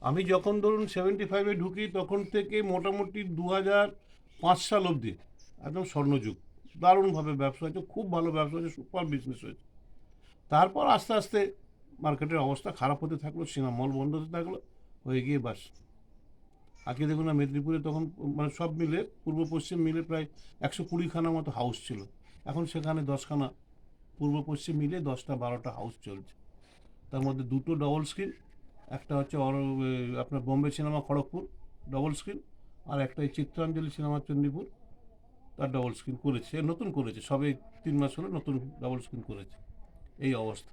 আমি যখন ধরুন 75-এ ঢুকি তখন থেকে মোটামুটি 2005 সাল অবধি একদম স্বর্ণযুগ। দারুণভাবে ব্যবসা হয়েছে, খুব ভালো ব্যবসা হয়েছে, সুপার বিজনেস হয়েছে। তারপর আস্তে আস্তে মার্কেটের অবস্থা খারাপ হতে থাকলো, সিনেমা মল বন্ধ হতে থাকলো, হয়ে গিয়ে বাস আজকে দেখুন না মেদিনীপুরে তখন মানে সব মিলে পূর্ব পশ্চিম মিলে প্রায় 120খানার মতো হাউস ছিল, এখন সেখানে 10খানা, পূর্ব পশ্চিম মিলে 10টা 12টা হাউস চলছে। তার মধ্যে দুটো ডবল স্ক্রিন, একটা হচ্ছে আপনার Bombay cinema Kharagpur double screen, আর একটা এই চিত্রাঞ্জলি সিনেমা চণ্ডীপুর, তার ডবল স্ক্রিন করেছে, নতুন করেছে, সবে 3 মাস হলো নতুন ডবল স্ক্রিন করেছে। এই অবস্থা।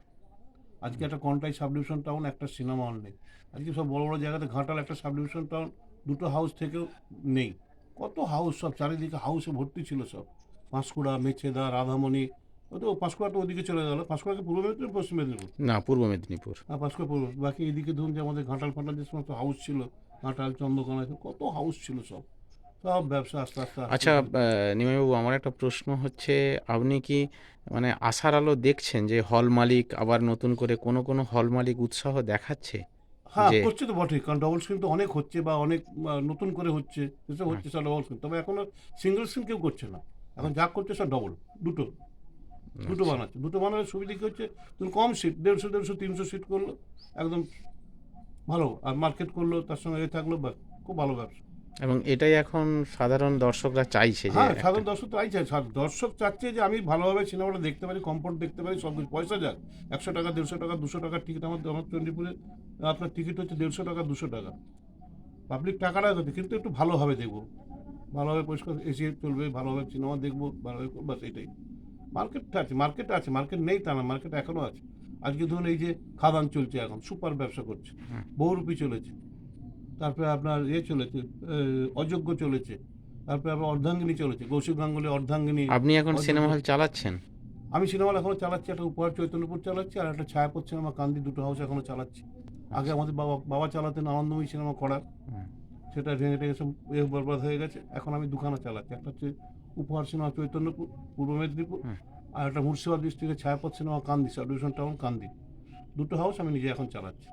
আজকে একটা কন্টাই সাব ডিভিশন টাউন, একটা সিনেমা হল নেই। আজকে সব বড় বড় জায়গাতে ঘাটাল একটা সাব ডিভিশন টাউন, দুটো হাউস থেকেও নেই। কত হাউস, সব চারিদিকে হাউসে ভর্তি ছিল সব। পাঁশকুড়া, মেছেদা, রাধামণি, ও তো পাঁশকুড়া তো ওদিকে চলে গেল। পাঁশকুড়াকে পূর্ব মেদিনীপুর, পশ্চিম মেদিনীপুর? না, পূর্ব মেদিনীপুর। হ্যাঁ, পাঁশকুড়া পূর্ব। বাকি এদিকে ধরুন যে আমাদের ঘাটাল ফাটাল যে সমস্ত হাউস ছিল, ঘাটাল চন্দ্রকোনা, কত হাউস ছিল সব। সব ব্যবসা আস্তে আস্তে আস্তে আচ্ছা, করে। নিমাইবাবু, আমার একটা প্রশ্ন হচ্ছে, আপনি কি মানে আশার আলো দেখছেন যে হল মালিক আবার নতুন করে কোনো কোনো হল মালিক উৎসাহ দেখাচ্ছে হ্যাঁ, যে? করছে তো বটেই, কারণ ডবল স্ক্রিন তো অনেক হচ্ছে, বা অনেক নতুন করে হচ্ছে, যেসব হ্যাঁ, হচ্ছে সব ডবল স্ক্রিন। তবে এখনো সিঙ্গেল স্ক্রিন কেউ করছে না, এখন যা করছে সব ডবল। দুটো দুটো আচ্ছা। বানাচ্ছে। দুটো বানানোর সুবিধা কী হচ্ছে, তুমি কম সিট, 150, 300 সিট করলো, একদম ভালো। আর মার্কেট করলো, তার সঙ্গে থাকলো, বা খুব ভালো ব্যবসা। এবং এটাই এখন সাধারণ দর্শকরা চাইছে যে হ্যাঁ, একটা। সাধারণ দর্শক তো চাইছে, দর্শক চাচ্ছে যে আমি ভালোভাবে সিনেমাটা দেখতে পারি, কমফোর্ট দেখতে পারি, সব কিছু। পয়সা যাক, 100 টাকা, 150 টাকা, 200 টাকার টিকিট। আমার চণ্ডীপুরে আপনার টিকিট হচ্ছে 150 টাকা, 200 টাকা। পাবলিক টাকাটা হচ্ছে, কিন্তু একটু ভালোভাবে দেখবো, ভালোভাবে পরিষ্কার এসি চলবে, ভালোভাবে সিনেমা দেখবো, ভালোভাবে বাস এটাই। মার্কেট নেই তা না, মার্কেট এখনও আছে। আজকে ধরুন এই যে খাদান চলছে, এখন সুপার ব্যবসা করছে, হুম। বহুরূপী চলেছে, তারপরে আপনার চলেছে, অযোগ্য চলেছে, তারপরে আবার অর্ধাঙ্গিনী চলেছে, কৌশিক গাঙ্গুলি অর্ধাঙ্গিনী, আপনি এখন অযোগ্য। সিনেমা হল চালাচ্ছেন? আমি সিনেমা এখনো চালাচ্ছি, একটা উপহার চৈতন্যপুর চালাচ্ছি, আর একটা ছায়াপথ সিনেমা কান্দি, দুটো হাউস এখনো চালাচ্ছি। আগে আচ্ছা। আমাদের বাবা বাবা চালাতেন আনন্দময়ী সিনেমা করা, হুম। সেটা ভেঙে টেঙে সব বরবাদ হয়ে গেছে। এখন আমি দুখানা চালাচ্ছি, একটা হচ্ছে উপহার সিনেমা চৈতন্যপুর, পূর্ব মেদিনীপুর, হুম। আর একটা মুর্শিদাবাদ ডিস্ট্রিক্টের ছায়াপথ সিনেমা কান্দি, সাব ডিভিশন টাউন কান্দি। দুটো হাউস আমি নিজে এখন চালাচ্ছি।